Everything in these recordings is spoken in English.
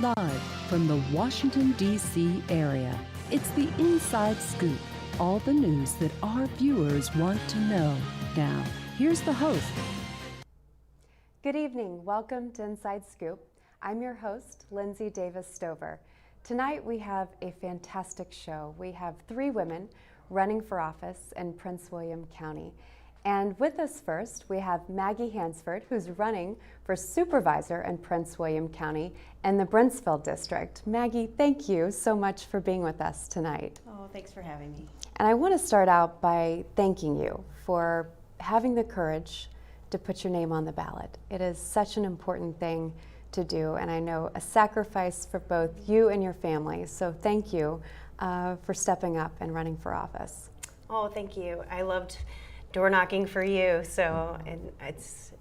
Live from the Washington, D.C. area, it's the Inside Scoop. All the news that our viewers want to know. Now, here's the host. Good evening. Welcome to Inside Scoop. I'm your host, Lindsey Davis Stover. Tonight we have a fantastic show. We have 3 women running for office in Prince William County. And with us first, we have Maggie Hansford, who's running for Supervisor in Prince William County and the Brentsville District. Maggie, thank you so much for being with us tonight. Oh, thanks for having me. And I want to start out by thanking you for having the courage to put your name on the ballot. It is such an important thing to do, and I know a sacrifice for both you and your family. So thank you for stepping up and running for office. Oh, thank you. I loved door knocking for you, so it's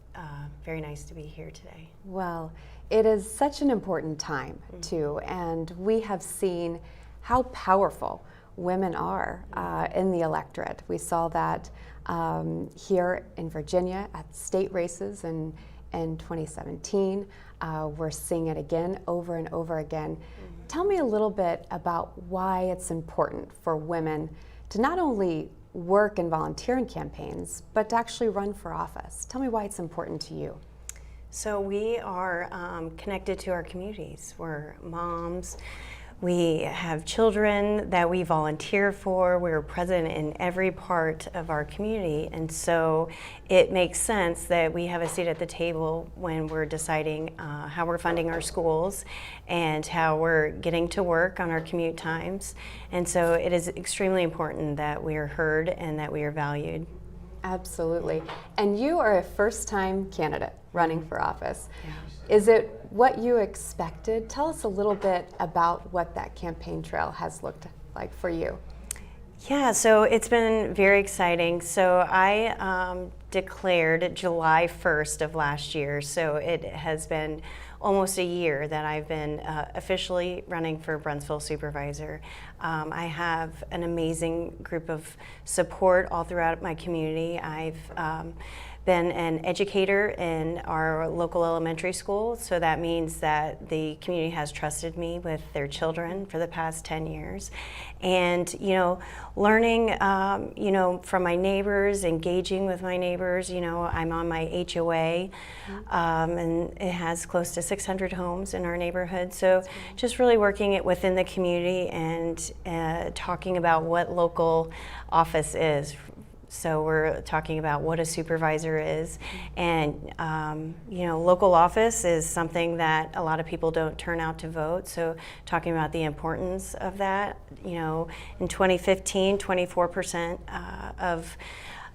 very nice to be here today. Well, it is such an important time too, and we have seen how powerful women are in the electorate. We saw that here in Virginia at state races in 2017. We're seeing it again over and over again. Tell me a little bit about why it's important for women to not only work and volunteer in campaigns, but to actually run for office. Tell me why it's important to you. So we are connected to our communities. We're moms. We have children that we volunteer for. We're present in every part of our community. And so it makes sense that we have a seat at the table when we're deciding how we're funding our schools and how we're getting to work on our commute times. And so it is extremely important that we are heard and that we are valued. Absolutely. And you are a first-time candidate running for office. Yeah. Is it what you expected? Tell us a little bit about what that campaign trail has looked like for you. Yeah, so it's been very exciting. So I declared July 1st of last year, so it has been almost a year that I've been officially running for Brentsville Supervisor. I have an amazing group of support all throughout my community. I've been an educator in our local elementary school, so that means that the community has trusted me with their children for the past 10 years. And, learning, from my neighbors, engaging with my neighbors, I'm on my HOA, and it has close to 600 homes in our neighborhood. So just really working it within the community and talking about what local office is. So we're talking about what a supervisor is, and local office is something that a lot of people don't turn out to vote. So talking about the importance of that, in 2015, 24% of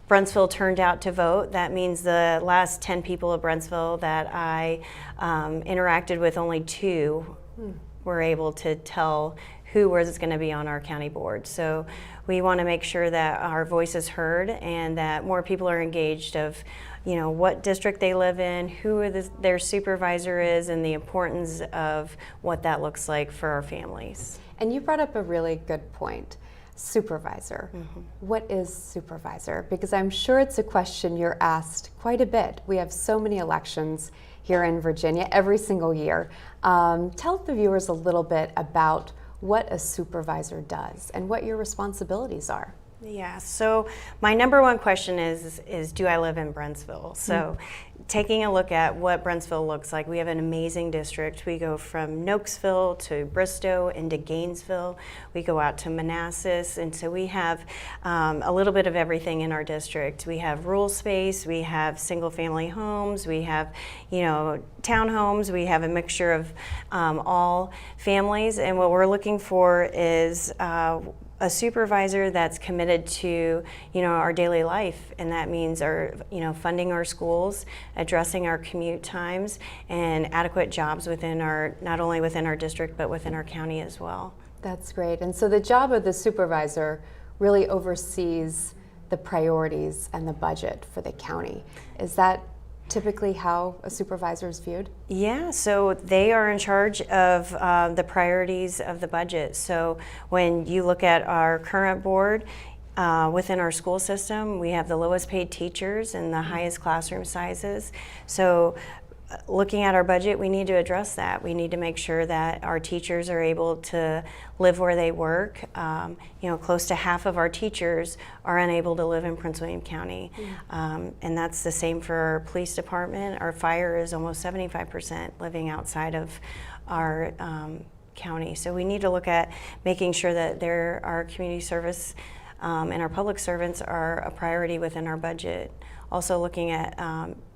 Brentsville turned out to vote. That means the last 10 people of Brentsville that I interacted with, only 2 were able to tell who was going to be on our county board. So we want to make sure that our voice is heard and that more people are engaged of, what district they live in, who their supervisor is, and the importance of what that looks like for our families. And you brought up a really good point. Supervisor. What is supervisor? Because I'm sure it's a question you're asked quite a bit. We have so many elections here in Virginia every single year. Tell the viewers a little bit about what a supervisor does and what your responsibilities are. Yeah, so my number one question is do I live in Brentsville? So taking a look at what Brentsville looks like, we have an amazing district. We go from Nokesville to Bristow into Gainesville. We go out to Manassas, and so we have a little bit of everything in our district. We have rural space, we have single family homes, we have townhomes, we have a mixture of all families, and what we're looking for is a supervisor that's committed to our daily life, and that means funding our schools, addressing our commute times, and adequate jobs not only within our district but within our county as well. That's great. And so the job of the supervisor really oversees the priorities and the budget for the county. Is that typically how a supervisor is viewed? Yeah, so they are in charge of the priorities of the budget. So when you look at our current board, within our school system, we have the lowest paid teachers and the highest classroom sizes. So looking at our budget, we need to address that. We need to make sure that our teachers are able to live where they work. Close to half of our teachers are unable to live in Prince William County. And that's the same for our police department. Our fire is almost 75% living outside of our county. So we need to look at making sure that our community service and our public servants are a priority within our budget. Also looking at,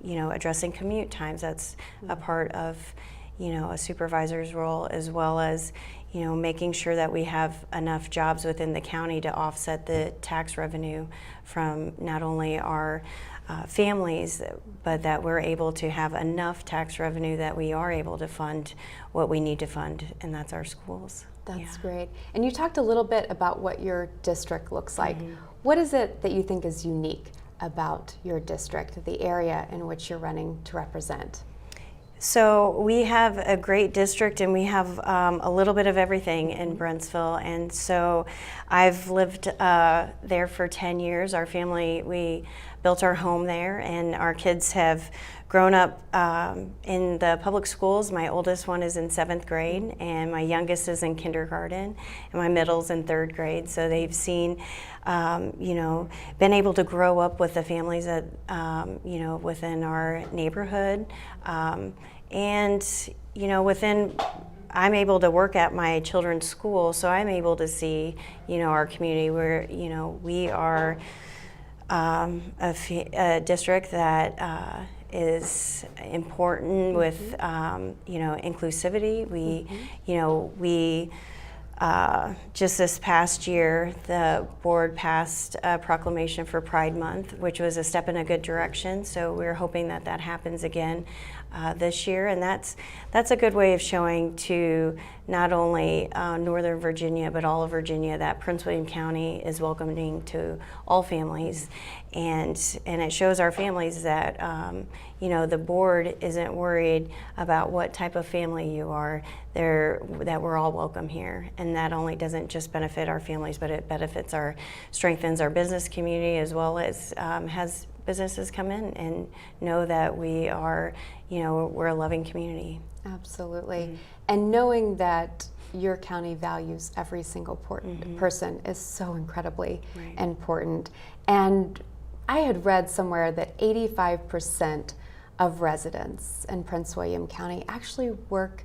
addressing commute times. That's a part of, a supervisor's role, as well as, making sure that we have enough jobs within the county to offset the tax revenue from not only our families, but that we're able to have enough tax revenue that we are able to fund what we need to fund, and that's our schools. That's great. And you talked a little bit about what your district looks like. What is it that you think is unique about your district, the area in which you're running to represent? So we have a great district, and we have a little bit of everything in Brentsville. And so I've lived there for 10 years. Our family, we built our home there, and our kids have grown up in the public schools. My oldest one is in 7th grade, and my youngest is in kindergarten, and my middle's in 3rd grade. So they've seen, been able to grow up with the families that, within our neighborhood. I'm able to work at my children's school, so I'm able to see, our community where, we are a district that is important with, inclusivity. We just this past year, the board passed a proclamation for Pride Month, which was a step in a good direction. So we're hoping that that happens again this year, and that's a good way of showing to not only Northern Virginia, but all of Virginia, that Prince William County is welcoming to all families, and it shows our families that the board isn't worried about what type of family you are. That we're all welcome here, and that only doesn't just benefit our families, but it strengthens our business community, as well as has businesses come in and know that we are, we're a loving community. Absolutely. And knowing that your county values every single person is so incredibly important. And I had read somewhere that 85% of residents in Prince William County actually work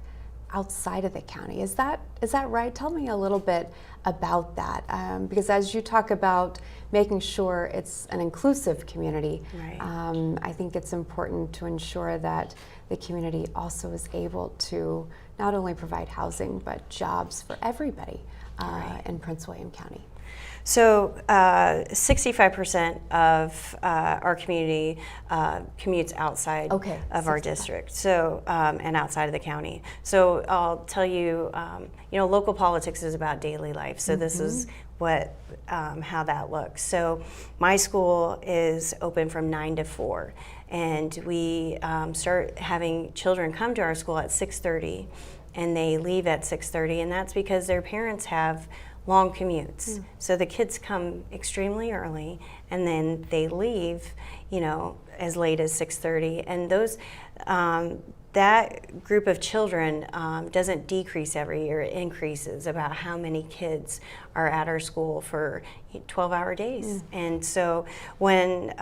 outside of the county. Is that right? Tell me a little bit about that, because as you talk about making sure it's an inclusive community, I think it's important to ensure that the community also is able to not only provide housing but jobs for everybody in Prince William County. So 65% of our community commutes outside of our district, so and outside of the county. So I'll tell you, local politics is about daily life. So this is what how that looks. So my school is open from 9 to 4, and we start having children come to our school at 6:30, and they leave at 6:30, and that's because their parents have long commutes. So the kids come extremely early, and then they leave, as late as 6:30. And those, that group of children doesn't decrease every year; it increases about how many kids are at our school for 12-hour days. And so when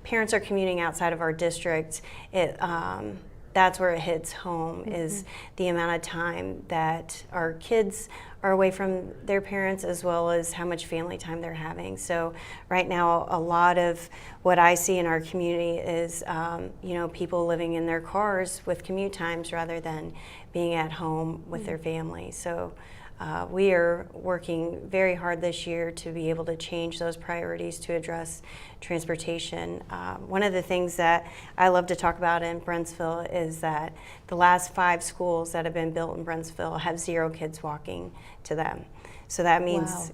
parents are commuting outside of our district, that's where it hits home, is the amount of time that our kids are away from their parents, as well as how much family time they're having. So right now, a lot of what I see in our community is people living in their cars with commute times rather than being at home with their family. So we are working very hard this year to be able to change those priorities to address transportation. One of the things that I love to talk about in Brentsville is that the last 5 schools that have been built in Brentsville have 0 kids walking to them. So that means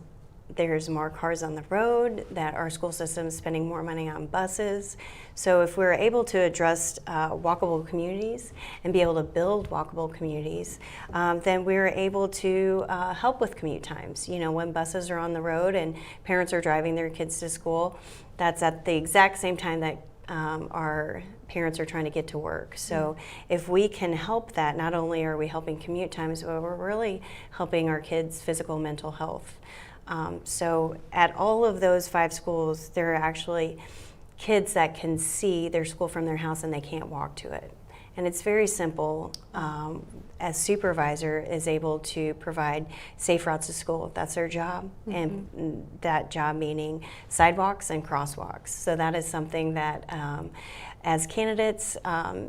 there's more cars on the road, that our school system is spending more money on buses. So if we're able to address walkable communities and be able to build walkable communities, then we're able to help with commute times. When buses are on the road and parents are driving their kids to school, that's at the exact same time that our parents are trying to get to work. So if we can help that, not only are we helping commute times, but we're really helping our kids' physical and mental health. So at all of those 5 schools, there are actually kids that can see their school from their house and they can't walk to it. And it's very simple. As supervisor is able to provide safe routes to school. That's their job, and that job meaning sidewalks and crosswalks. So that is something that as candidates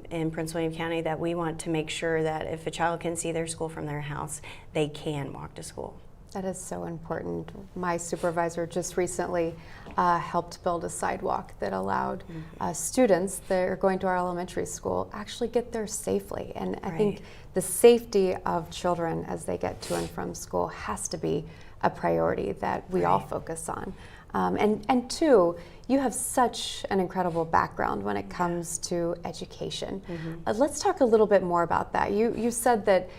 in Prince William County, that we want to make sure that if a child can see their school from their house, they can walk to school. That is so important. My supervisor just recently helped build a sidewalk that allowed students that are going to our elementary school actually get there safely. And I think the safety of children as they get to and from school has to be a priority that we all focus on. And two, you have such an incredible background when it comes to education. Let's talk a little bit more about that. You said that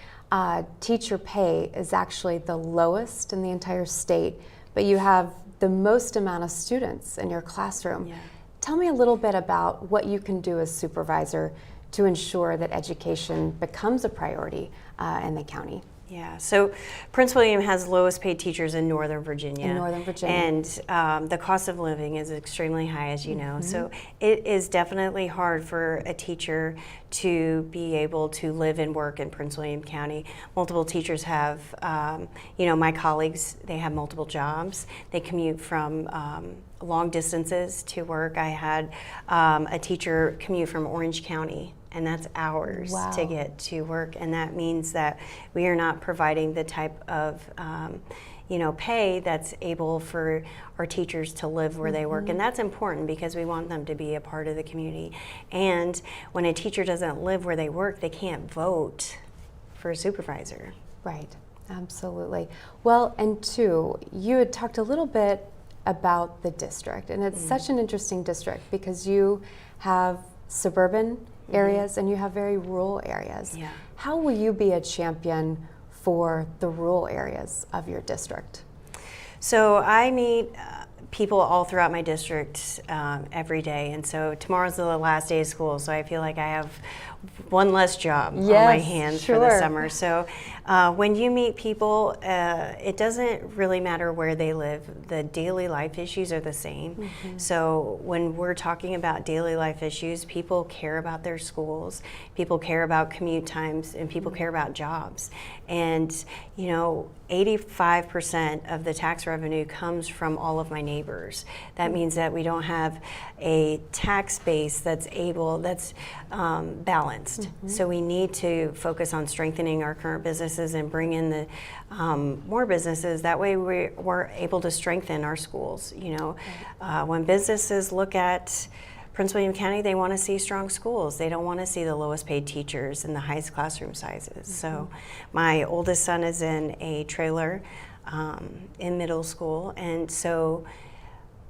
teacher pay is actually the lowest in the entire state, but you have the most amount of students in your classroom. Tell me a little bit about what you can do as supervisor to ensure that education becomes a priority in the county. Yeah, so Prince William has lowest paid teachers in Northern Virginia. And the cost of living is extremely high, as you know. So it is definitely hard for a teacher to be able to live and work in Prince William County. Multiple teachers have, my colleagues, they have multiple jobs. They commute from long distances to work. I had a teacher commute from Orange County, and that's hours to get to work. And that means that we are not providing the type of pay that's able for our teachers to live where they work. And that's important because we want them to be a part of the community. And when a teacher doesn't live where they work, they can't vote for a supervisor. Right, absolutely. Well, and two, you had talked a little bit about the district, and it's such an interesting district because you have suburban areas and you have very rural areas. How will you be a champion for the rural areas of your district? So I meet people all throughout my district every day, and so tomorrow's the last day of school, so I feel like I have one less job on my hands for the summer. So when you meet people, it doesn't really matter where they live. The daily life issues are the same. So when we're talking about daily life issues, people care about their schools, people care about commute times, and people care about jobs. And 85% of the tax revenue comes from all of my neighbors. That means that we don't have a tax base that's balanced. So we need to focus on strengthening our current businesses and bring in the more businesses. That way we're able to strengthen our schools. When businesses look at Prince William County, they want to see strong schools. They don't want to see the lowest paid teachers and the highest classroom sizes. So my oldest son is in a trailer in middle school, and so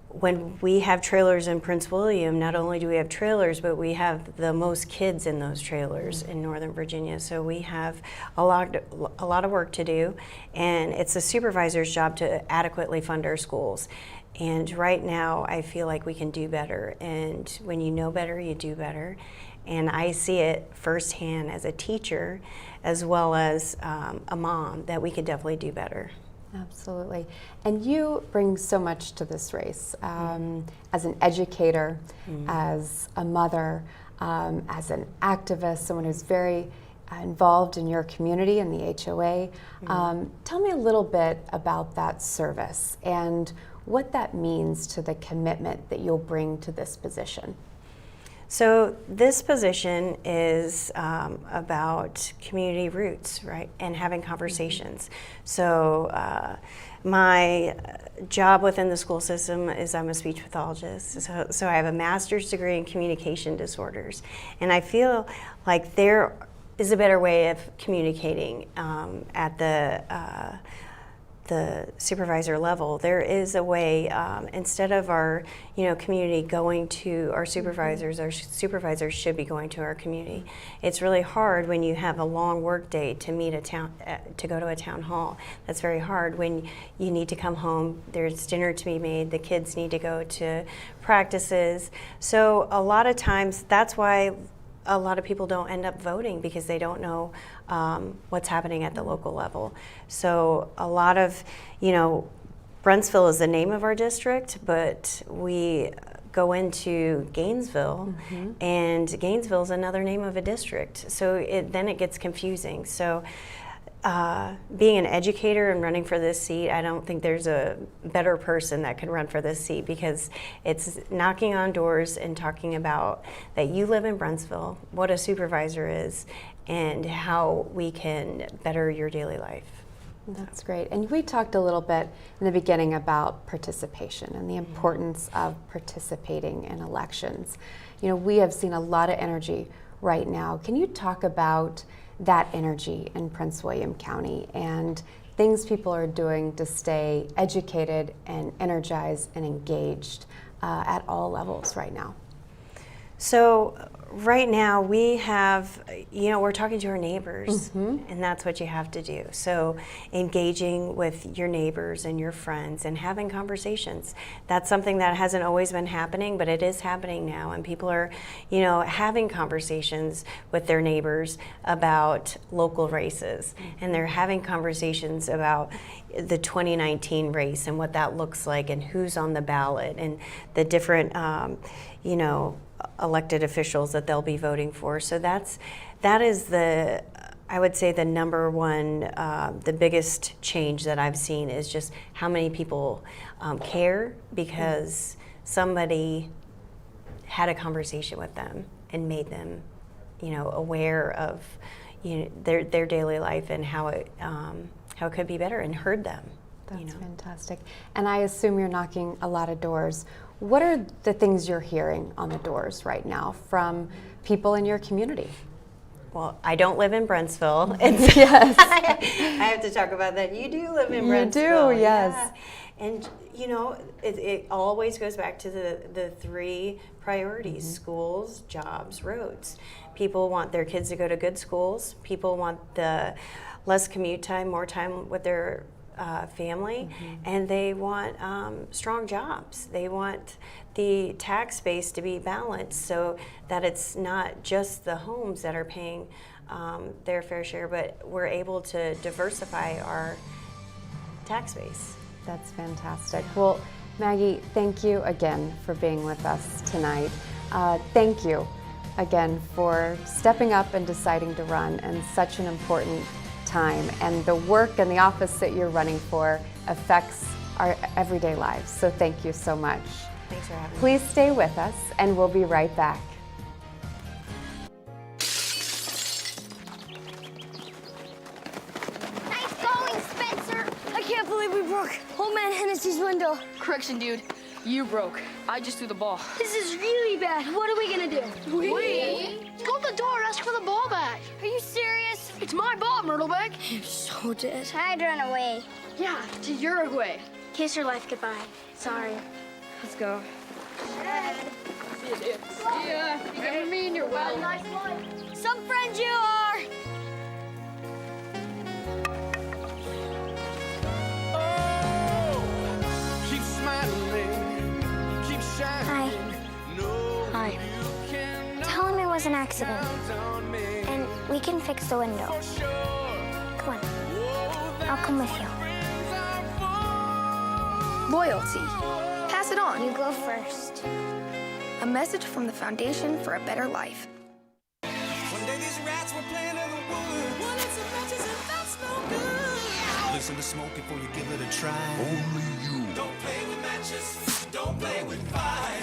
when we have trailers in Prince William, not only do we have trailers, but we have the most kids in those trailers in Northern Virginia. So we have a lot of work to do, and it's the supervisor's job to adequately fund our schools. And right now, I feel like we can do better. And when you know better, you do better. And I see it firsthand as a teacher, as well as a mom, that we could definitely do better. Absolutely. And you bring so much to this race as an educator, as a mother, as an activist, someone who's very involved in your community and the HOA. Tell me a little bit about that service and what that means to the commitment that you'll bring to this position. So this position is about community roots, right, and having conversations. So my job within the school system is I'm a speech pathologist. So I have a master's degree in communication disorders, and I feel like there is a better way of communicating at the the supervisor level, there is a way, instead of our community going to our supervisors should be going to our community. It's really hard when you have a long work day to meet to go to a town hall. That's very hard when you need to come home, there's dinner to be made, the kids need to go to practices. So a lot of times that's why a lot of people don't end up voting, because they don't know what's happening at the local level. So a lot of, Brentsville is the name of our district, but we go into Gainesville, and Gainesville is another name of a district. So then it gets confusing. So being an educator and running for this seat, I don't think there's a better person that could run for this seat, because it's knocking on doors and talking about that you live in Brentsville, what a supervisor is, and how we can better your daily life. That's great. And we talked a little bit in the beginning about participation and the importance of participating in elections. We have seen a lot of energy right now. Can you talk about that energy in Prince William County and things people are doing to stay educated and energized and engaged at all levels right now? So right now we have, we're talking to our neighbors, and that's what you have to do. So engaging with your neighbors and your friends and having conversations. That's something that hasn't always been happening, but it is happening now, and people are, having conversations with their neighbors about local races, and they're having conversations about the 2019 race and what that looks like and who's on the ballot and the different, elected officials that they'll be voting for. So that is I would say the number one, the biggest change that I've seen is just how many people care because somebody had a conversation with them and made them, aware of their daily life and how it could be better, and heard them. That's fantastic. And I assume you're knocking a lot of doors. What are the things you're hearing on the doors right now from people in your community? Well, I don't live in Brentsville. Yes. I have to talk about that. You do live in Brentsville. You do, yes. Yeah. And, it always goes back to the three priorities: schools, jobs, roads. People want their kids to go to good schools. People want the less commute time, more time with their family, and they want strong jobs. They want the tax base to be balanced so that it's not just the homes that are paying their fair share, but we're able to diversify our tax base. That's fantastic. Well, Maggie, thank you again for being with us tonight. Thank you again for stepping up and deciding to run in such an important time, and the work and the office that you're running for affects our everyday lives. So thank you so much. Thanks for having me. Please stay with us, and we'll be right back. Nice going, Spencer! I can't believe we broke Old Man Hennessy's window. Correction, dude. You broke. I just threw the ball. This is really bad. What are we gonna do? We? Go to the door, ask for the ball back. Are you serious? It's my ball, Myrtleback. You're so dead. I'd run away. Yeah, to Uruguay. Kiss your life goodbye. Sorry. Let's go. See ya. Remember me and your well. Nice one. Some friends you are. Keep smiling, keep shining. Hi. Tell him it was an accident. And we can fix the window. Come on. I'll come with you. Loyalty. Pass it on. You go first. A message from the Foundation for a Better Life. One day these rats were playing in the woods. Well, it's a matches and that's no good. Listen to smoke before you give it a try. Only you. Don't play with matches. Don't play with fire.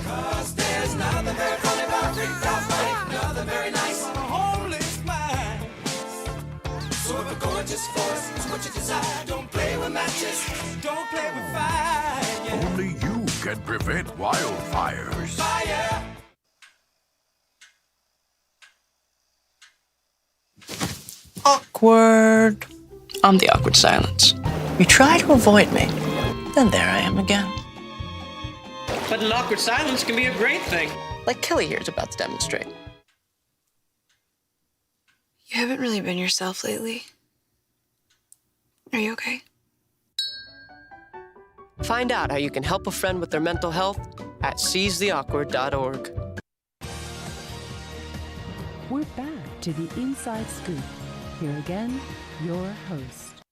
Cause there's nothing very funny about fighting. Nothing very nice on a homeless mind. So if we're going just force, it's what you desire. Don't play with matches. Don't play with fire. Only you can prevent wildfires. Fire. Awkward. I'm the awkward silence. You try to avoid me, then there I am again. But an awkward silence can be a great thing. Like Kelly here is about to demonstrate. You haven't really been yourself lately. Are you okay? Find out how you can help a friend with their mental health at seizetheawkward.org. We're back to the Inside Scoop. Here again, your host.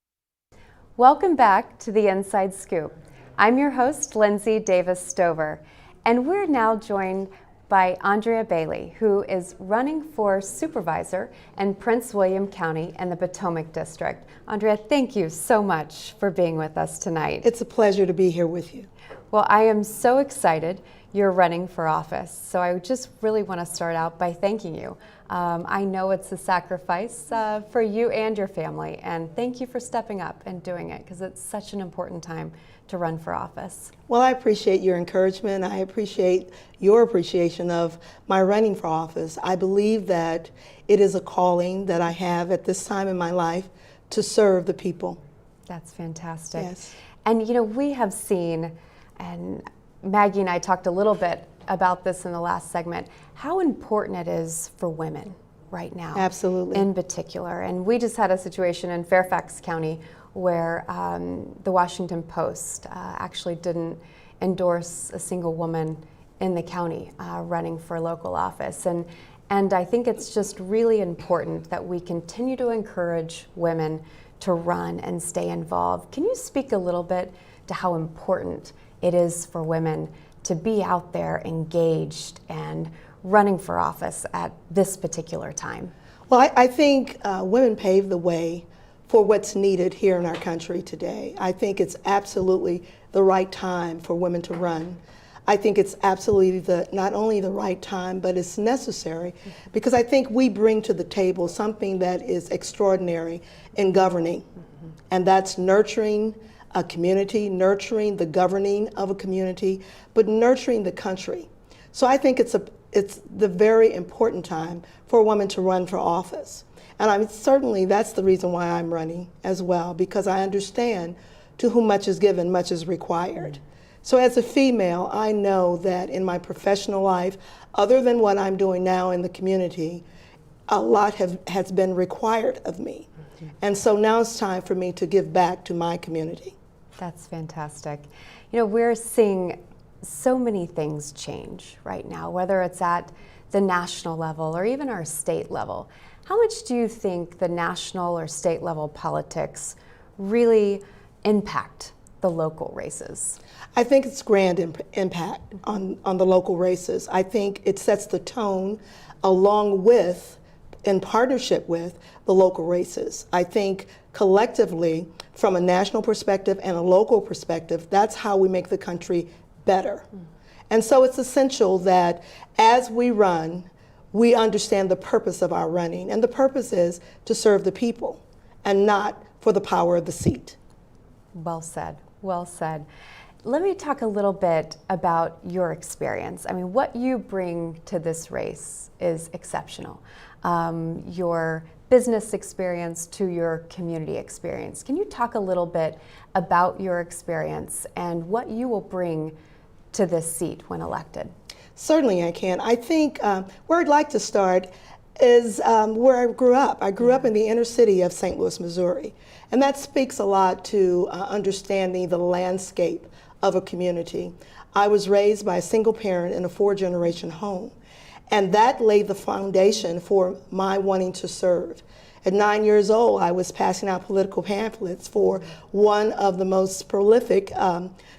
Welcome back to the Inside Scoop. I'm your host, Lindsey Davis Stover, and we're now joined by Andrea Bailey, who is running for Supervisor in Prince William County in the Potomac District. Andrea, thank you so much for being with us tonight. It's a pleasure to be here with you. Well, I am so excited you're running for office, so I just really want to start out by thanking you. I know it's a sacrifice for you and your family, and thank you for stepping up and doing it, because it's such an important time to run for office. Well, I appreciate your encouragement. I appreciate your appreciation of my running for office. I believe that it is a calling that I have at this time in my life to serve the people. That's fantastic. Yes. And you know, we have seen, and Maggie and I talked a little bit about this in the last segment, how important it is for women right now. Absolutely. In particular. And we just had a situation in Fairfax County where the Washington Post actually didn't endorse a single woman in the county running for local office. And I think it's just really important that we continue to encourage women to run and stay involved. Can you speak a little bit to how important it is for women to be out there engaged and running for office at this particular time? Well, I think women pave the way for what's needed here in our country today. I think it's absolutely the right time for women to run. I think it's absolutely not only the right time, but it's necessary, because I think we bring to the table something that is extraordinary in governing, and that's nurturing a community, nurturing the governing of a community, but nurturing the country. So I think it's the very important time for a woman to run for office. And certainly that's the reason why I'm running as well, because I understand to whom much is given, much is required. So as a female, I know that in my professional life, other than what I'm doing now in the community, a lot has been required of me. And so now it's time for me to give back to my community. That's fantastic. You know, we're seeing so many things change right now, whether it's at the national level or even our state level. How much do you think the national or state level politics really impact the local races? I think it's grand impact on the local races. I think it sets the tone along with, in partnership with, the local races. I think collectively, from a national perspective and a local perspective, that's how we make the country better. And so it's essential that as we run, we understand the purpose of our running. And the purpose is to serve the people and not for the power of the seat. Well said, well said. Let me talk a little bit about your experience. I mean, what you bring to this race is exceptional. Your business experience to your community experience. Can you talk a little bit about your experience and what you will bring to this seat when elected? Certainly I can. I think where I'd like to start is where I grew up. I grew up in the inner city of St. Louis, Missouri. And that speaks a lot to understanding the landscape of a community. I was raised by a single parent in a 4-generation home. And that laid the foundation for my wanting to serve. At 9 years old, I was passing out political pamphlets for one of the most prolific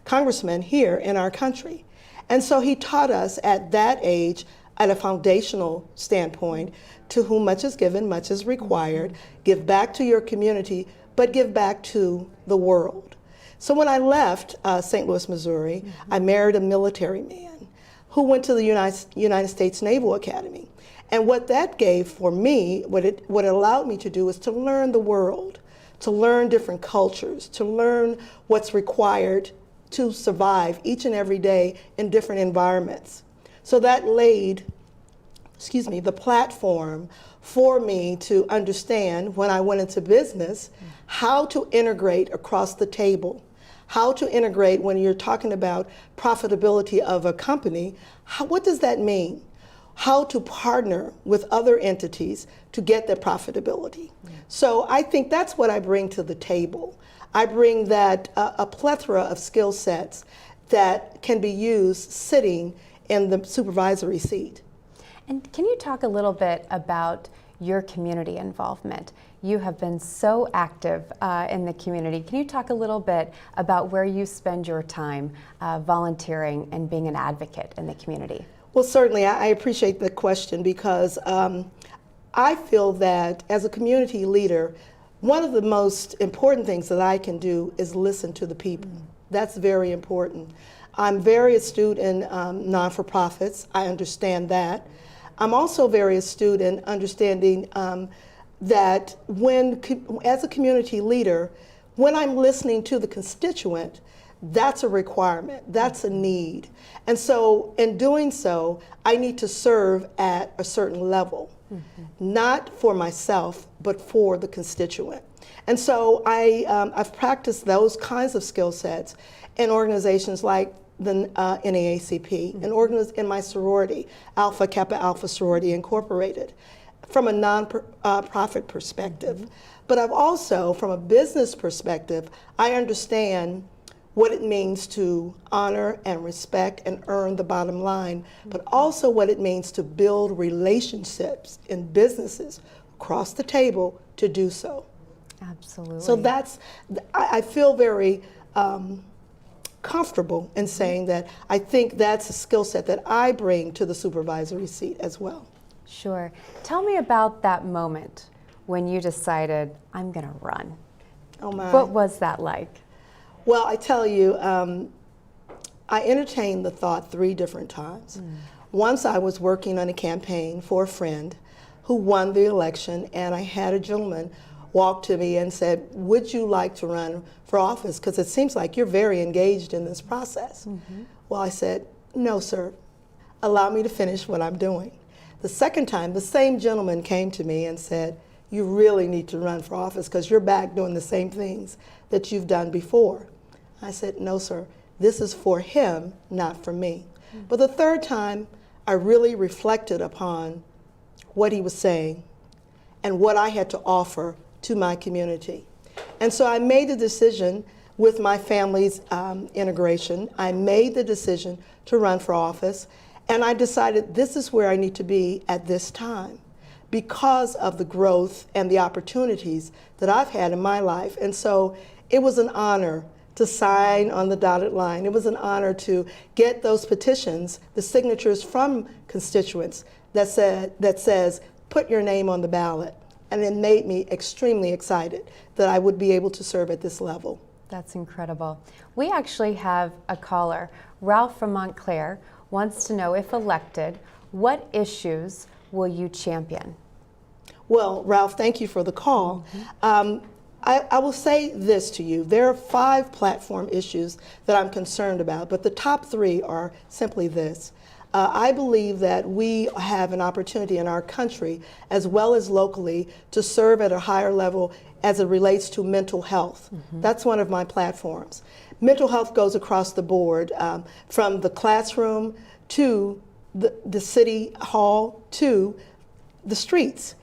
congressmen here in our country. And so he taught us at that age, at a foundational standpoint, to whom much is given, much is required. Give back to your community, but give back to the world. So when I left St. Louis, Missouri, I married a military man who went to the United States Naval Academy. And what that gave for me, what it allowed me to do is to learn the world, to learn different cultures, to learn what's required to survive each and every day in different environments. So that laid the platform for me to understand when I went into business how to integrate across the table, how to integrate when you're talking about profitability of a company. What does that mean? How to partner with other entities to get their profitability. So I think that's what I bring to the table. I bring that a plethora of skill sets that can be used sitting in the supervisory seat. And can you talk a little bit about your community involvement? You have been so active in the community. Can you talk a little bit about where you spend your time volunteering and being an advocate in the community? Well, certainly, I appreciate the question because I feel that as a community leader, one of the most important things that I can do is listen to the people. That's very important. I'm very astute in non-for-profits. I understand that. I'm also very astute in understanding that as a community leader, when I'm listening to the constituent, that's a requirement, that's a need. And so in doing so, I need to serve at a certain level, not for myself, but for the constituent. And so I've practiced those kinds of skill sets in organizations like the NAACP, in my sorority, Alpha Kappa Alpha Sorority Incorporated, from a non-profit perspective. But I've also, from a business perspective, I understand what it means to honor and respect and earn the bottom line, but also what it means to build relationships in businesses across the table to do so. Absolutely. So I feel very comfortable in saying that I think that's a skill set that I bring to the supervisory seat as well. Sure. Tell me about that moment when you decided, I'm going to run. Oh my. What was that like? Well, I tell you, I entertained the thought 3 different times. Once I was working on a campaign for a friend who won the election, and I had a gentleman walk to me and said, would you like to run for office? Because it seems like you're very engaged in this process. Well, I said, no, sir. Allow me to finish what I'm doing. The second time, the same gentleman came to me and said, you really need to run for office because you're back doing the same things that you've done before. I said, no, sir, this is for him, not for me. But the third time, I really reflected upon what he was saying and what I had to offer to my community. And so I made the decision with my family's integration. I made the decision to run for office, and I decided this is where I need to be at this time because of the growth and the opportunities that I've had in my life. And so it was an honor to sign on the dotted line. It was an honor to get those petitions, the signatures from constituents that says, put your name on the ballot. And it made me extremely excited that I would be able to serve at this level. That's incredible. We actually have a caller. Ralph from Montclair wants to know, if elected, what issues will you champion? Well, Ralph, thank you for the call. I will say this to you. There are 5 platform issues that I'm concerned about, but the top 3 are simply this. I believe that we have an opportunity in our country, as well as locally, to serve at a higher level as it relates to mental health. That's one of my platforms. Mental health goes across the board, from the classroom to the city hall to the streets.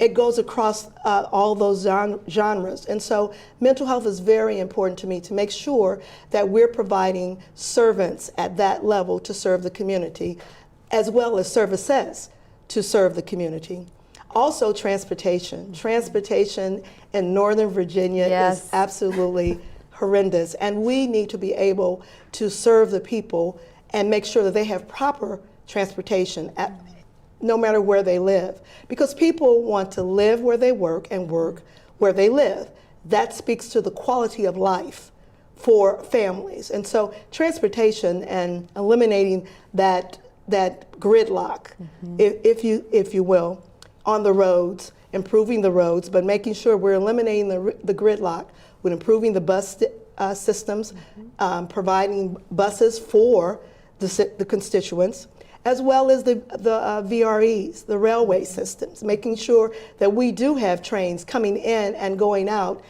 It goes across all those genres. And so mental health is very important to me to make sure that we're providing servants at that level to serve the community, as well as services to serve the community. Also transportation. Transportation in Northern Virginia is absolutely horrendous. And we need to be able to serve the people and make sure that they have proper transportation no matter where they live, because people want to live where they work and work where they live. That speaks to the quality of life for families. And so transportation and eliminating that gridlock, if you will, on the roads, improving the roads, but making sure we're eliminating the gridlock with improving the bus systems, providing buses for the constituents, as well as the VREs, the railway systems, making sure that we do have trains coming in and going out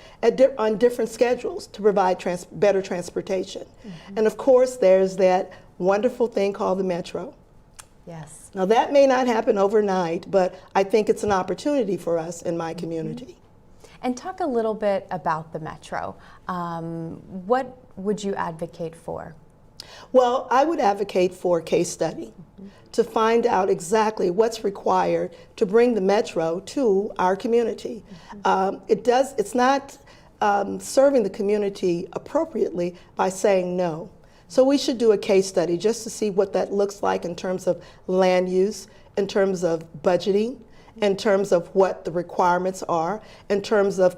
on different schedules to provide better transportation. And of course, there's that wonderful thing called the Metro. Yes. Now that may not happen overnight, but I think it's an opportunity for us in my community. And talk a little bit about the Metro. What would you advocate for? Well, I would advocate for a case study to find out exactly what's required to bring the Metro to our community. It's not serving the community appropriately by saying no. So we should do a case study just to see what that looks like in terms of land use, in terms of budgeting, in terms of what the requirements are, in terms of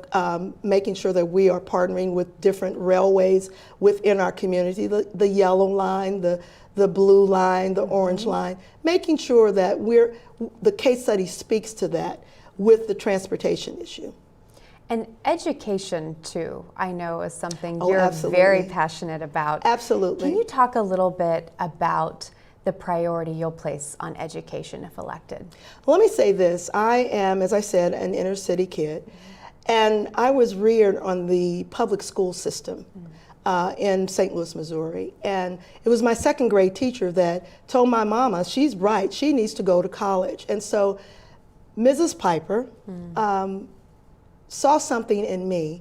making sure that we are partnering with different railways within our community, the yellow line, the blue line, the orange line, making sure that the case study speaks to that with the transportation issue. And education, too, I know is something Oh, you're absolutely. very passionate about. Absolutely. Can you talk a little bit about the priority you'll place on education if elected? Well, let me say this. I am, as I said, an inner city kid, and I was reared on the public school system in St. Louis, Missouri. And it was my second grade teacher that told my mama, she's bright, she needs to go to college. And so Mrs. Piper saw something in me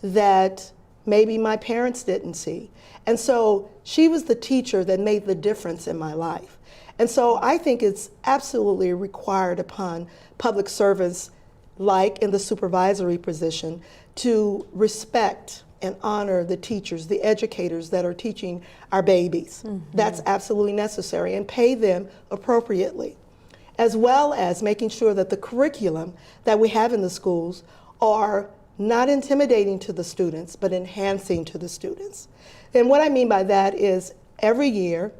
that maybe my parents didn't see. And so she was the teacher that made the difference in my life. And so I think it's absolutely required upon public servants, like in the supervisory position, to respect and honor the teachers, the educators that are teaching our babies. That's absolutely necessary, and pay them appropriately, as well as making sure that the curriculum that we have in the schools are not intimidating to the students, but enhancing to the students. And what I mean by that is every year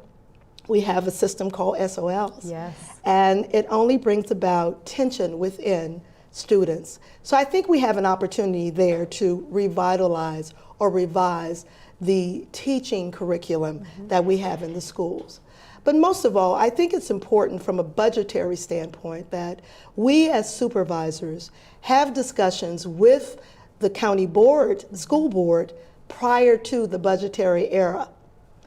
we have a system called SOLs. Yes. And it only brings about tension within students. So I think we have an opportunity there to revitalize or revise the teaching curriculum that we have in the schools. But most of all, I think it's important from a budgetary standpoint that we as supervisors have discussions with the county board, school board, prior to the budgetary era.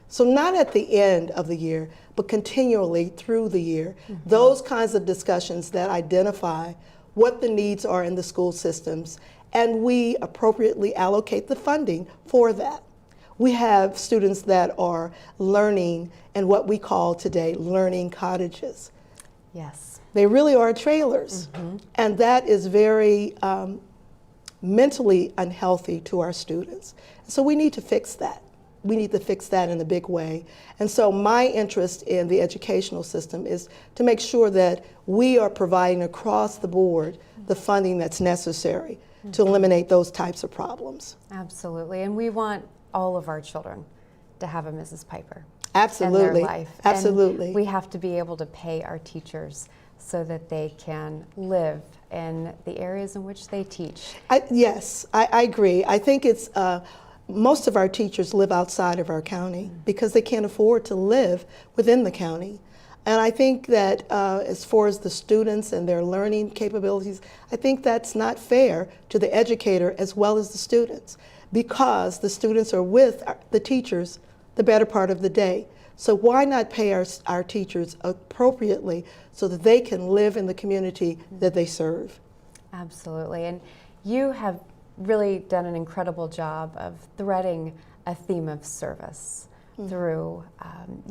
So not at the end of the year, but continually through the year. Those kinds of discussions that identify what the needs are in the school systems, and we appropriately allocate the funding for that. We have students that are learning in what we call today learning cottages. Yes. They really are trailers, and that is very mentally unhealthy to our students. So we need to fix that. We need to fix that in a big way. And so my interest in the educational system is to make sure that we are providing across the board the funding that's necessary to eliminate those types of problems. Absolutely. And we want all of our children to have a Mrs. Piper Absolutely. in their life. Absolutely. And we have to be able to pay our teachers so that they can live in the areas in which they teach. Yes, I agree. I think it's most of our teachers live outside of our county because they can't afford to live within the county. And I think that as far as the students and their learning capabilities, I think that's not fair to the educator as well as the students, because the students are with the teachers the better part of the day. So why not pay our teachers appropriately so that they can live in the community that they serve? Absolutely. And you have really done an incredible job of threading a theme of service through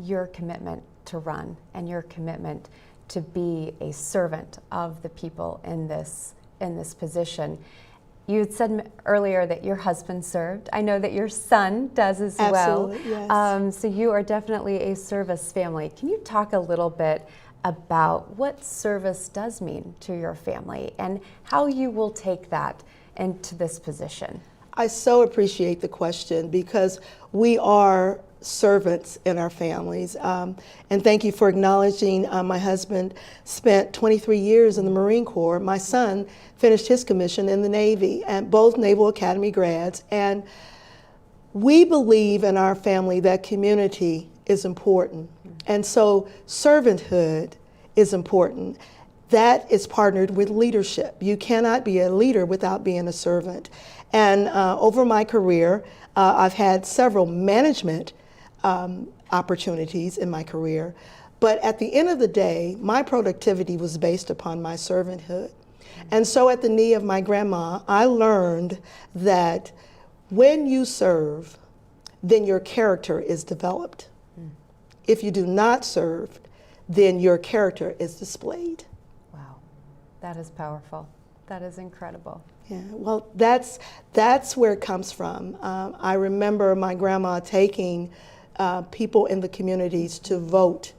your commitment to run and your commitment to be a servant of the people in this position. You had said earlier that your husband served. I know that your son does as well. Absolutely, yes. So you are definitely a service family. Can you talk a little bit about what service does mean to your family and how you will take that into this position? I so appreciate the question because we are servants in our families. And thank you for acknowledging my husband spent 23 years in the Marine Corps. My son finished his commission in the Navy, and both Naval Academy grads. And we believe in our family that community is important. And so servanthood is important. That is partnered with leadership. You cannot be a leader without being a servant. And over my career, I've had several management opportunities in my career. But at the end of the day, my productivity was based upon my servanthood. And so at the knee of my grandma, I learned that when you serve, then your character is developed. If you do not serve, then your character is displayed. Wow, that is powerful. That is incredible. Yeah, well, that's where it comes from. I remember my grandma taking people in the communities to vote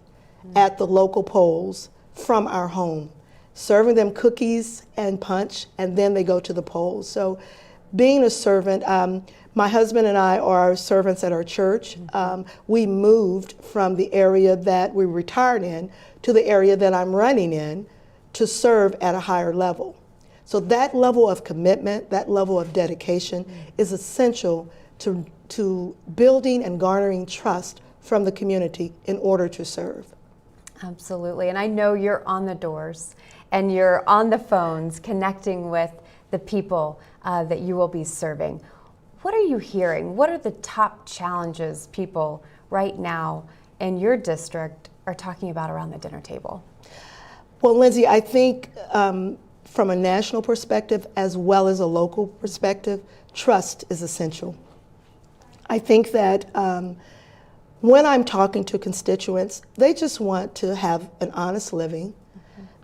at the local polls from our home, serving them cookies and punch, and then they go to the polls. So being a servant, my husband and I are servants at our church. We moved from the area that we retired in to the area that I'm running in to serve at a higher level. So that level of commitment, that level of dedication is essential to building and garnering trust from the community in order to serve. Absolutely, and I know you're on the doors and you're on the phones connecting with the people that you will be serving. What are you hearing? What are the top challenges people right now in your district are talking about around the dinner table? Well, Lindsay, I think from a national perspective as well as a local perspective, trust is essential. I think that when I'm talking to constituents, they just want to have an honest living.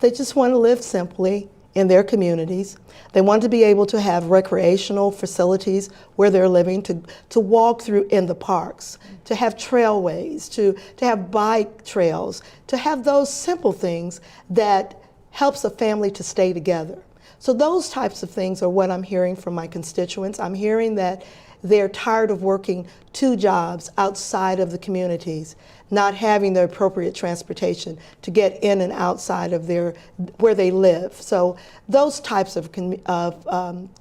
They just want to live simply in their communities. They want to be able to have recreational facilities where they're living, to walk through in the parks, to have trailways, to have bike trails, to have those simple things that helps a family to stay together. So those types of things are what I'm hearing from my constituents. I'm hearing that they're tired of working 2 jobs outside of the communities, not having the appropriate transportation to get in and outside of where they live. So those types of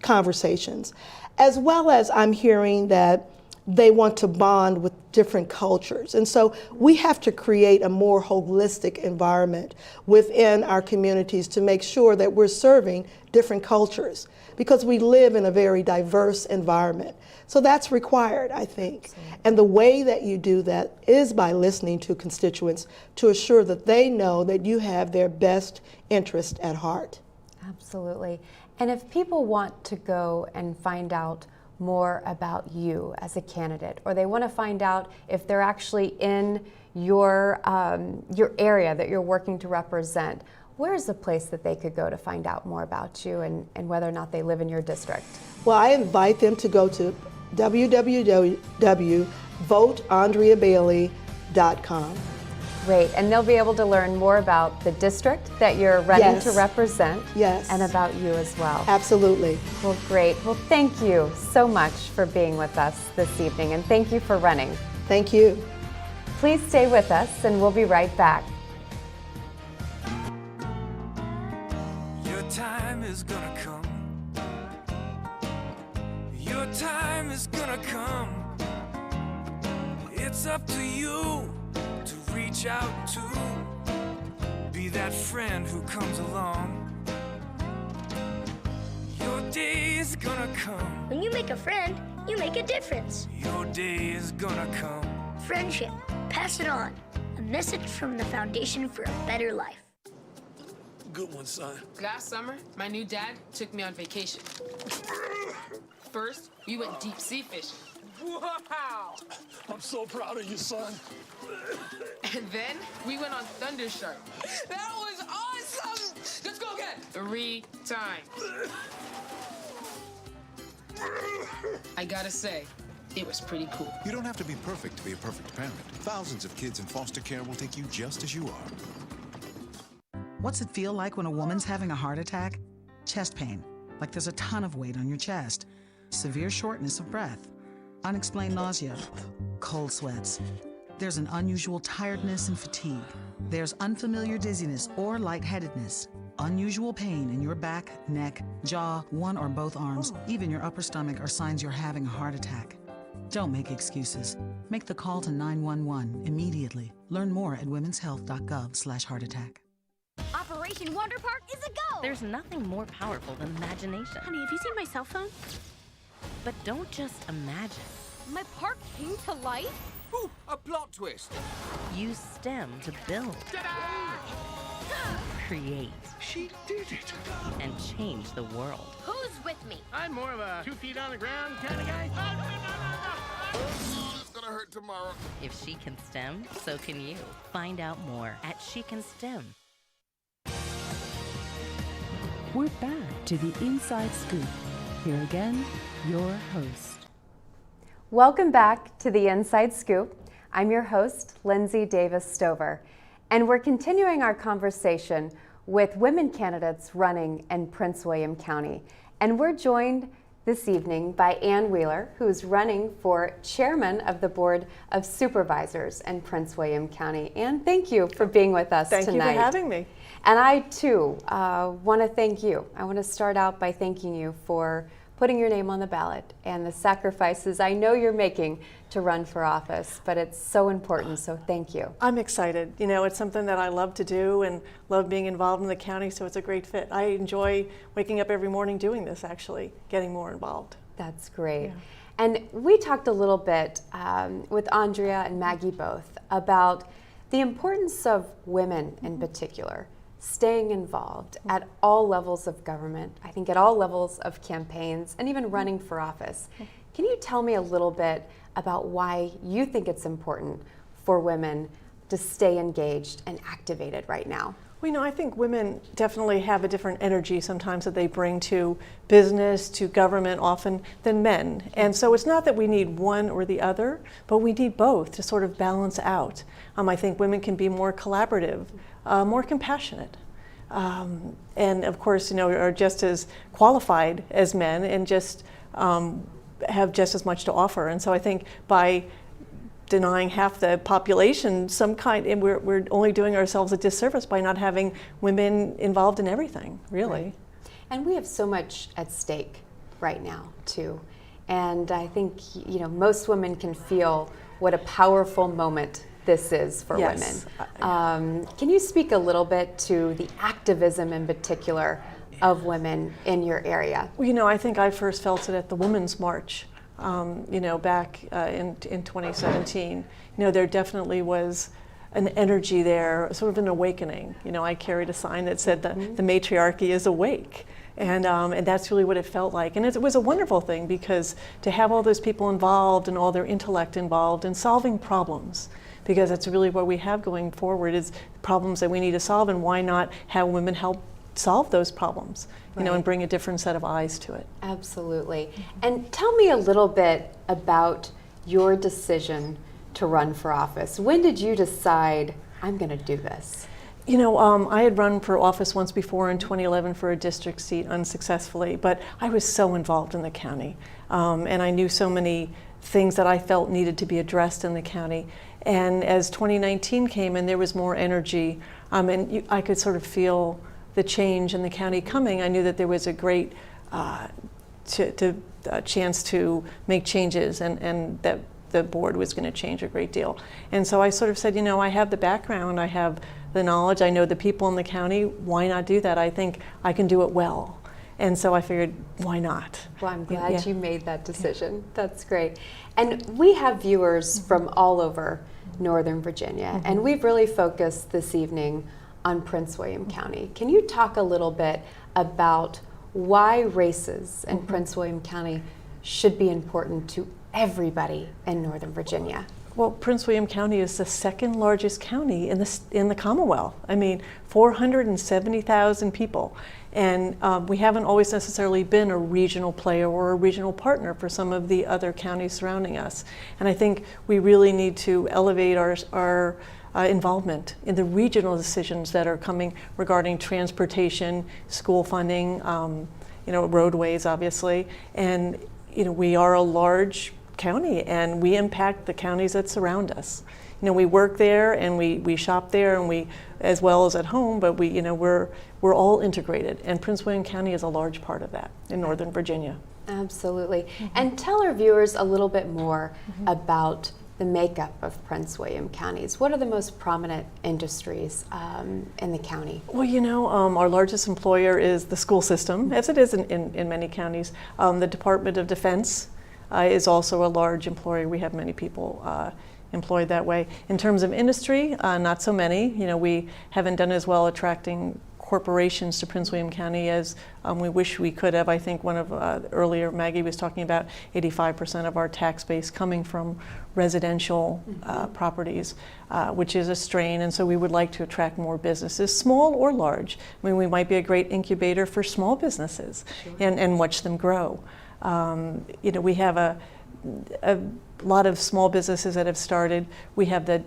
conversations, as well as I'm hearing that they want to bond with different cultures. And so we have to create a more holistic environment within our communities to make sure that we're serving different cultures, because we live in a very diverse environment. So that's required, I think. And the way that you do that is by listening to constituents to assure that they know that you have their best interest at heart. Absolutely. And if people want to go and find out more about you as a candidate, or they want to find out if they're actually in your area that you're working to represent, where is the place that they could go to find out more about you and whether or not they live in your district? Well, I invite them to go to www.voteandreabailey.com. Great, and they'll be able to learn more about the district that you're running to represent, and about you as well. Absolutely. Well, great. Well, thank you so much for being with us this evening, and thank you for running. Thank you. Please stay with us, and we'll be right back. Your time is gonna come. Your time is gonna come. It's up to you to reach out to be that friend who comes along. Your day is gonna come. When you make a friend, you make a difference. Your day is gonna come. Friendship. Pass it on. A message from the Foundation for a Better Life. Good one, son. Last summer, my new dad took me on vacation. First, we went deep sea fishing. Wow! I'm so proud of you, son. And then we went on Thunder Shark. That was awesome! Let's go again. 3 times. I gotta say, it was pretty cool. You don't have to be perfect to be a perfect parent. Thousands of kids in foster care will take you just as you are. What's it feel like when a woman's having a heart attack? Chest pain, like there's a ton of weight on your chest. Severe shortness of breath. Unexplained nausea. Cold sweats. There's an unusual tiredness and fatigue. There's unfamiliar dizziness or lightheadedness. Unusual pain in your back, neck, jaw, one or both arms, even your upper stomach are signs you're having a heart attack. Don't make excuses. Make the call to 911 immediately. Learn more at womenshealth.gov/heartattack. Operation Wonder Park is a go! There's nothing more powerful than imagination. Honey, have you seen my cell phone? But don't just imagine. My park came to life? Ooh, a plot twist. Use STEM to build, create, She did it. and change the world. Who's with me? I'm more of a 2 feet on the ground kind of guy. It's gonna hurt tomorrow. If she can STEM, so can you. Find out more at She Can STEM. We're back to the Inside Scoop. Here again, your host. Welcome back to the Inside Scoop. I'm your host, Lindsey Davis Stover, and we're continuing our conversation with women candidates running in Prince William County. And we're joined this evening by Ann Wheeler, who's running for chairman of the Board of Supervisors in Prince William County. Ann, thank you for being with us tonight. Thank you for having me. And I too want to thank you. I want to start out by thanking you for putting your name on the ballot and the sacrifices I know you're making to run for office, but it's so important, so thank you. I'm excited. You know, it's something that I love to do and love being involved in the county, so it's a great fit. I enjoy waking up every morning doing this, actually, getting more involved. That's great. Yeah. And we talked a little bit with Andrea and Maggie both about the importance of women in particular staying involved at all levels of government, I think at all levels of campaigns, and even running for office. Can you tell me a little bit about why you think it's important for women to stay engaged and activated right now? Well, you know, I think women definitely have a different energy sometimes that they bring to business, to government often than men. And so it's not that we need one or the other, but we need both to sort of balance out. I think women can be more collaborative, more compassionate. And of course, you know, are just as qualified as men and just have just as much to offer. And so I think by denying half the population some kind, and we're only doing ourselves a disservice by not having women involved in everything, really. Right. And we have so much at stake right now, too. And I think, you know, most women can feel what a powerful moment this is for Yes. women. Can you speak a little bit to the activism in particular of women in your area? Well, you know, I think I first felt it at the Women's March, you know, back in 2017. You know, there definitely was an energy there, sort of an awakening. You know, I carried a sign that said the matriarchy is awake. And that's really what it felt like. And it was a wonderful thing because to have all those people involved and all their intellect involved in solving problems, because that's really what we have going forward is problems that we need to solve, and why not have women help solve those problems, you know, and bring a different set of eyes to it. Absolutely. And tell me a little bit about your decision to run for office. When did you decide, I'm going to do this? You know, I had run for office once before in 2011 for a district seat unsuccessfully, but I was so involved in the county, and I knew so many things that I felt needed to be addressed in the county. And as 2019 came and there was more energy, and I could sort of feel the change in the county coming, I knew that there was a great chance to make changes, and that the board was going to change a great deal. And so I sort of said, you know, I have the background, I have the knowledge, I know the people in the county, why not do that? I think I can do it well. And so I figured, why not? Well, I'm glad you made that decision. That's great. And we have viewers from all over Northern Virginia, and we've really focused this evening on Prince William County. Can you talk a little bit about why races in Prince William County should be important to everybody in Northern Virginia? Well, Prince William County is the second largest county in the Commonwealth. I mean, 470,000 people. And we haven't always necessarily been a regional player or a regional partner for some of the other counties surrounding us. And I think we really need to elevate our involvement in the regional decisions that are coming regarding transportation, school funding, you know, roadways, obviously. And, you know, we are a large county and we impact the counties that surround us. You know, we work there and we shop there, and we, as well as at home, but we, you know, we're all integrated, and Prince William County is a large part of that in Northern Virginia. Absolutely. And tell our viewers a little bit more about the makeup of Prince William counties. What are the most prominent industries in the county? Well, you know, our largest employer is the school system, as it is in many counties. The Department of Defense is also a large employer. We have many people employed that way. In terms of industry, not so many. You know, we haven't done as well attracting corporations to Prince William County as we wish we could have. I think one of earlier Maggie was talking about 85% of our tax base coming from residential properties, which is a strain, and so we would like to attract more businesses, small or large. I mean, we might be a great incubator for small businesses and watch them grow. You know, we have a lot of small businesses that have started. We have the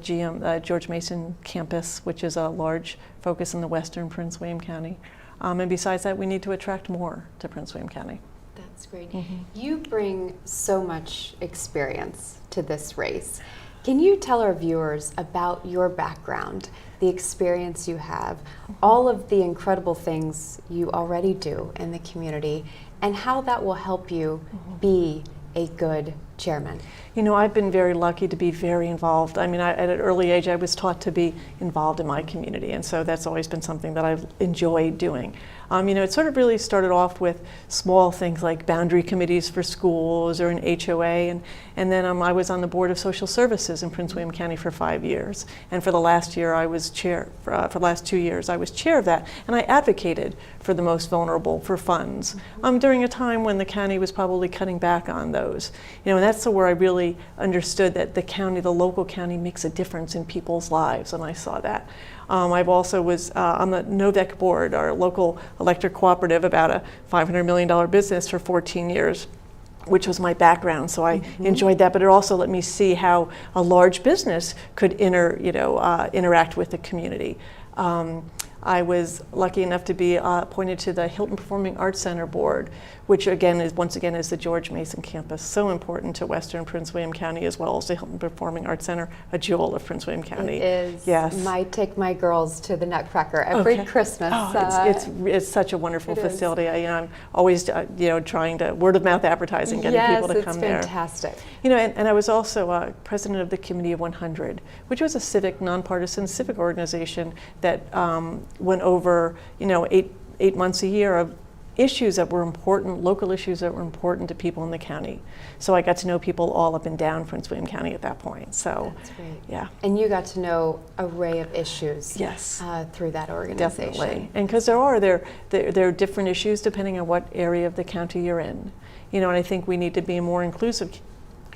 George Mason campus, which is a large focus in the western Prince William County. And besides that, we need to attract more to Prince William County. That's great. You bring so much experience to this race. Can you tell our viewers about your background, the experience you have, all of the incredible things you already do in the community, and how that will help you be a good chairman? You know, I've been very lucky to be very involved. I mean, at an early age, I was taught to be involved in my community, and so that's always been something that I've enjoyed doing. You know, it sort of really started off with small things like boundary committees for schools or an HOA, and then I was on the Board of Social Services in Prince William County for 5 years, and for the last year I was chair, for the last 2 years I was chair of that, and I advocated for the most vulnerable for funds during a time when the county was probably cutting back on those. You know, and that's where I really understood that the county, the local county, makes a difference in people's lives, and I saw that. I've also was on the Novec board, our local electric cooperative, about a $500 million business for 14 years, which was my background. So I enjoyed that, but it also let me see how a large business could interact with the community. I was lucky enough to be appointed to the Hilton Performing Arts Center board, which once again is the George Mason campus, so important to Western Prince William County, as well as the Hilton Performing Arts Center, a jewel of Prince William County. It is. Yes. I take my girls to the Nutcracker every Christmas. Oh, it's such a wonderful facility. I'm always trying to word of mouth advertising, getting people to come there. Yes, it's fantastic. You know, and I was also president of the Committee of 100, which was a civic, nonpartisan civic organization that went over, 8 months a year of issues that were important, local issues that were important to people in the county. So I got to know people all up and down Prince William County at that point. So that's great. Yeah. And you got to know an array of issues. Yes. Through that organization. Definitely. And because there are different issues depending on what area of the county you're in. You know, and I think we need to be a more inclusive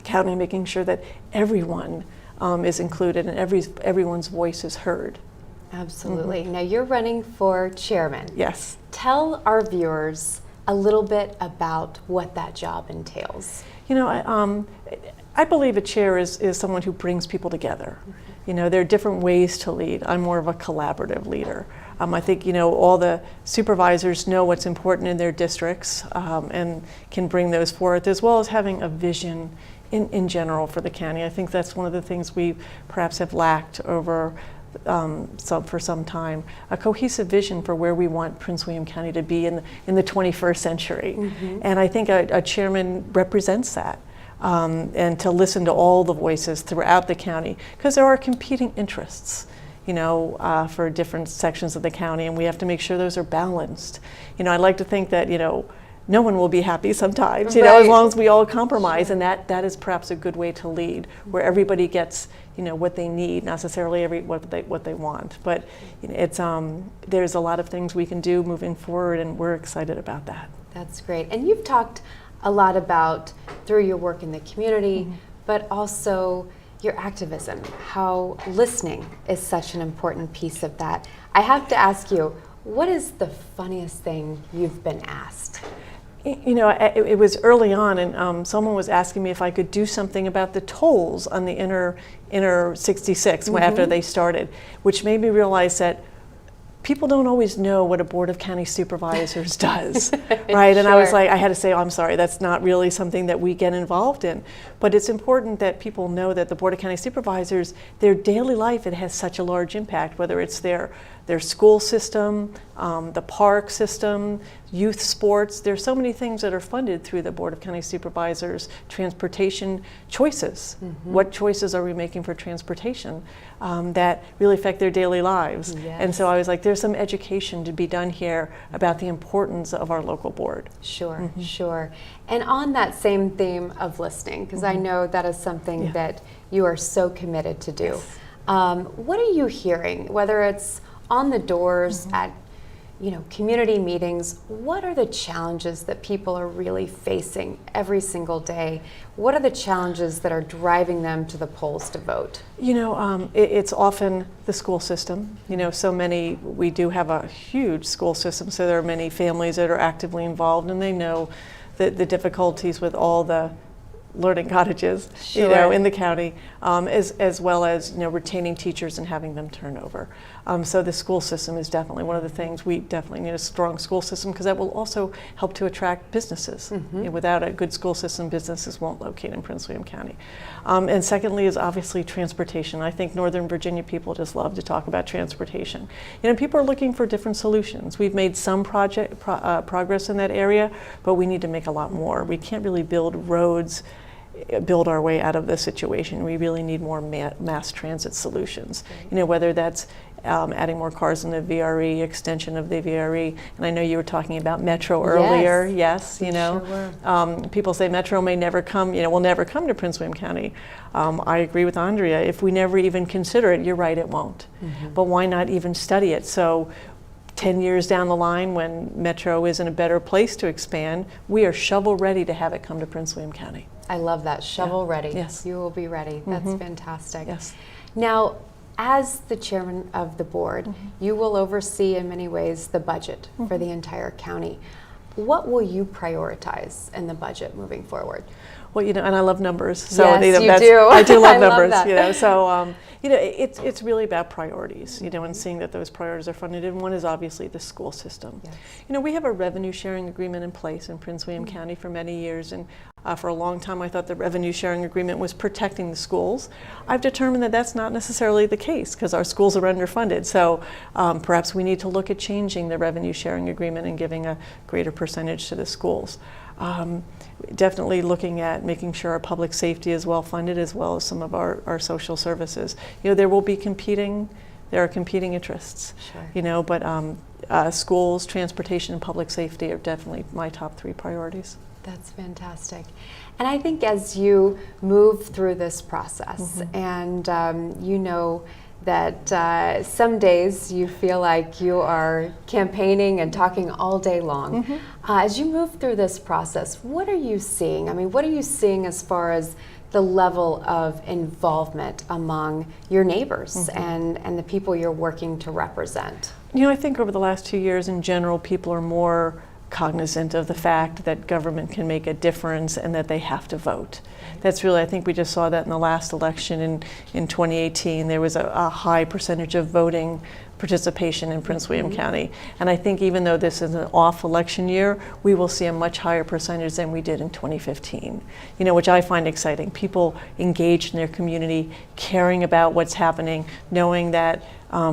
county, making sure that everyone is included and everyone's voice is heard. Absolutely. Now you're running for chairman. Yes. Tell our viewers a little bit about what that job entails. You know, I believe a chair is someone who brings people together. You know, there are different ways to lead. I'm more of a collaborative leader. I think, all the supervisors know what's important in their districts and can bring those forth, as well as having a vision in general for the county. I think that's one of the things we perhaps have lacked over for some time, a cohesive vision for where we want Prince William County to be in the 21st century. And I think a chairman represents that. And to listen to all the voices throughout the county, because there are competing interests, for different sections of the county, and we have to make sure those are balanced. I'd like to think that, no one will be happy sometimes, as long as we all compromise, and that is perhaps a good way to lead, where everybody gets, what they need, not necessarily what they want. But it's there's a lot of things we can do moving forward, and we're excited about that. That's great. And you've talked a lot about, through your work in the community, but also your activism, how listening is such an important piece of that. I have to ask you, what is the funniest thing you've been asked? It was early on, and someone was asking me if I could do something about the tolls on the inner 66 after they started, which made me realize that people don't always know what a Board of County Supervisors does, right? And I was like, I had to say, oh, I'm sorry, that's not really something that we get involved in. But it's important that people know that the Board of County Supervisors, their daily life, it has such a large impact, whether it's their their school system, the park system, youth sports. There's so many things that are funded through the Board of County Supervisors. Transportation choices. What choices are we making for transportation that really affect their daily lives? Yes. And so I was like, there's some education to be done here about the importance of our local board. Sure, sure. And on that same theme of listening, because I know that is something that you are so committed to do. What are you hearing, whether it's on the doors at community meetings? What are the challenges that people are really facing every single day? What are the challenges that are driving them to the polls to vote? It's often the school system. We do have a huge school system, so there are many families that are actively involved, and they know the difficulties with all the learning cottages, in the county, as well as retaining teachers and having them turn over. So the school system is definitely one of the things. We definitely need a strong school system because that will also help to attract businesses. Without a good school system, businesses won't locate in Prince William County. And secondly is obviously transportation. I think Northern Virginia people just love to talk about transportation. People are looking for different solutions. We've made some progress in that area, but we need to make a lot more. We can't really build roads, build our way out of the situation. We really need more mass transit solutions. Whether that's adding more cars in the VRE, extension of the VRE, and I know you were talking about Metro earlier. Yes, people say Metro may never come, will never come to Prince William County. I agree with Andrea. If we never even consider it, you're right, it won't. But why not even study it? So 10 years down the line, when Metro is in a better place to expand, we are shovel ready to have it come to Prince William County. I love that, shovel ready. Yes. You will be ready. That's fantastic. Yes. Now, as the chairman of the board, you will oversee in many ways the budget for the entire county. What will you prioritize in the budget moving forward? Well, and I love numbers. So yes, you do. I do love numbers. That. So it's really about priorities. And seeing that those priorities are funded. And one is obviously the school system. Yes. We have a revenue sharing agreement in place in Prince William County for many years, and for a long time I thought the revenue sharing agreement was protecting the schools. I've determined that that's not necessarily the case because our schools are underfunded. So perhaps we need to look at changing the revenue sharing agreement and giving a greater percentage to the schools. Definitely looking at making sure our public safety is well funded, as well as some of our social services. There are competing interests. Sure. But schools, transportation, and public safety are definitely my top 3 priorities. That's fantastic. And I think as you move through this process, and that some days you feel like you are campaigning and talking all day long. As you move through this process, what are you seeing? I mean, what are you seeing as far as the level of involvement among your neighbors and the people you're working to represent? I think over the last 2 years in general, people are more cognizant of the fact that government can make a difference and that they have to vote. That's really, I think we just saw that in the last election in 2018. There was a high percentage of voting participation in Prince William County. And I think even though this is an off election year, we will see a much higher percentage than we did in 2015, which I find exciting. People engaged in their community, caring about what's happening, knowing that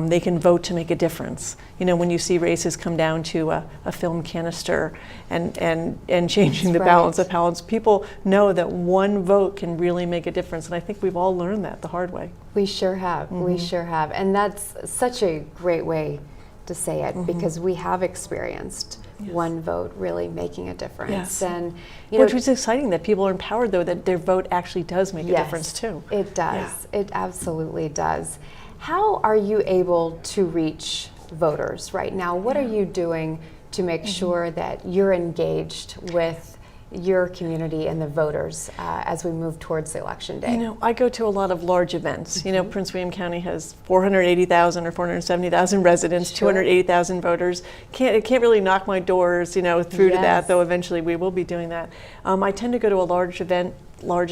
they can vote to make a difference. When you see races come down to a film canister and changing the balance of powers, people know that one vote can really make a difference. And I think we've all learned that the hard way. We sure have. We sure have. And that's such a great way to say it because we have experienced one vote really making a difference. Yes. And which was exciting that people are empowered, though, that their vote actually does make a difference too. It does. It absolutely does. How are you able to reach voters right now? What are you doing to make sure that you're engaged with your community and the voters as we move towards the election day? I go to a lot of large events. Prince William County has 480,000 or 470,000 residents, 280,000 voters. It can't really knock my doors, through to that, though eventually we will be doing that. I tend to go to a large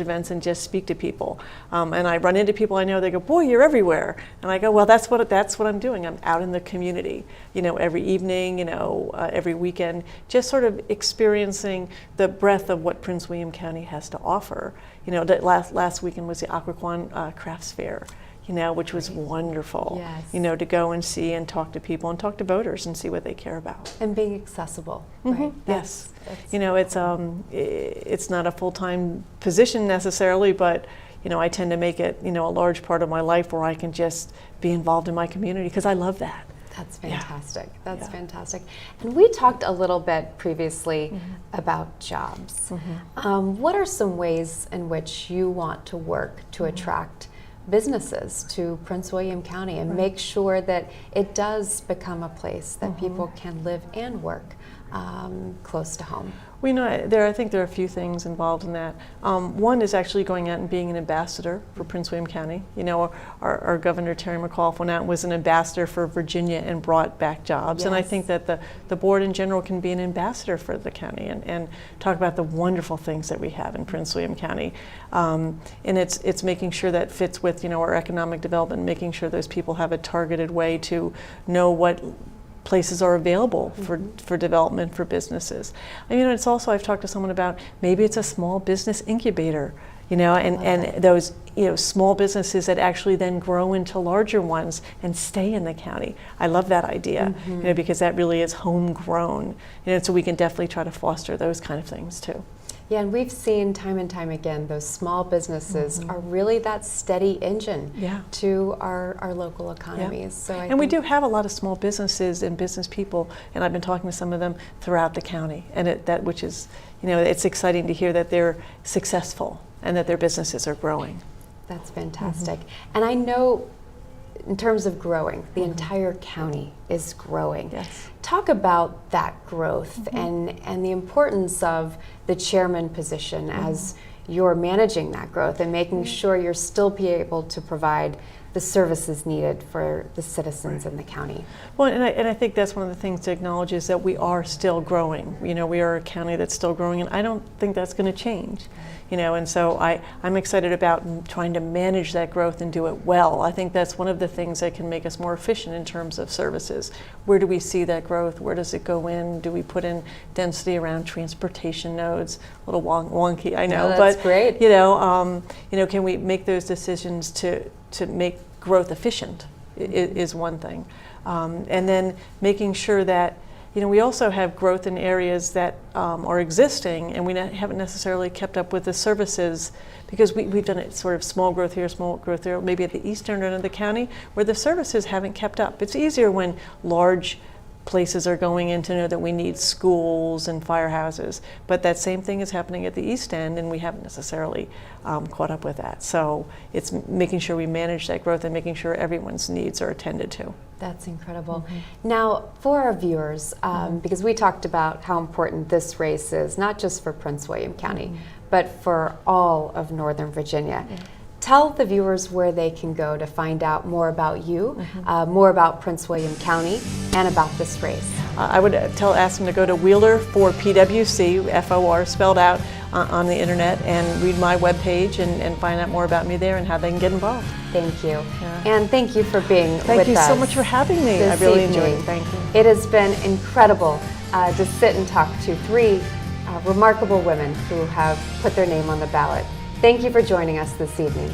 events and just speak to people. And I run into people I know, they go, boy, you're everywhere. And I go, well, that's what I'm doing. I'm out in the community, every evening, every weekend, just sort of experiencing the breadth of what Prince William County has to offer. Last weekend was the Occoquan Crafts Fair. which was wonderful. Yes. To go and see and talk to people and talk to voters and see what they care about. And being accessible, Mm-hmm. right? Yes. It's not a full-time position necessarily, but I tend to make it a large part of my life where I can just be involved in my community because I love that. That's fantastic. That's fantastic. And we talked a little bit previously about jobs. What are some ways in which you want to work to attract businesses to Prince William County and make sure that it does become a place that people can live and work close to home? I think there are a few things involved in that. One is actually going out and being an ambassador for Prince William County. Our Governor Terry McAuliffe went out and was an ambassador for Virginia and brought back jobs. And I think that the board in general can be an ambassador for the county and talk about the wonderful things that we have in Prince William County. And it's making sure that fits with our economic development, making sure those people have a targeted way to know what places are available for development for businesses. It's also, I've talked to someone about maybe it's a small business incubator, and those small businesses that actually then grow into larger ones and stay in the county. I love that idea, because that really is homegrown, so we can definitely try to foster those kind of things too. Yeah, and we've seen time and time again, those small businesses are really that steady engine to our local economies. So we do have a lot of small businesses and business people, and I've been talking to some of them throughout the county, and which is, it's exciting to hear that they're successful and that their businesses are growing. That's fantastic. And I know in terms of growing, the entire county is growing. Yes. Talk about that growth and the importance of the chairman position as you're managing that growth and making sure you're still be able to provide the services needed for the citizens in the county. Well, and I think that's one of the things to acknowledge is that we are still growing. We are a county that's still growing, and I don't think that's going to change. And so I'm excited about trying to manage that growth and do it well. I think that's one of the things that can make us more efficient in terms of services. Where do we see that growth? Where does it go in? Do we put in density around transportation nodes? A little wonky, I know, that's but great. Can we make those decisions to make growth efficient? Is one thing, and then making sure that. We also have growth in areas that are existing, and we haven't necessarily kept up with the services because we've done it sort of small growth here, small growth there, maybe at the eastern end of the county, where the services haven't kept up. It's easier when large places are going in to know that we need schools and firehouses, but that same thing is happening at the east end, and we haven't necessarily caught up with that. So it's making sure we manage that growth and making sure everyone's needs are attended to. That's incredible. Now, for our viewers, because we talked about how important this race is, not just for Prince William County, but for all of Northern Virginia. Tell the viewers where they can go to find out more about you, more about Prince William County, and about this race. I would ask them to go to Wheeler for PWC, FOR spelled out, on the internet, and read my webpage and find out more about me there and how they can get involved. Thank you. And thank you for being with us. Thank you so much for having me. I really enjoyed it. Thank you. It has been incredible to sit and talk to three remarkable women who have put their name on the ballot. Thank you for joining us this evening.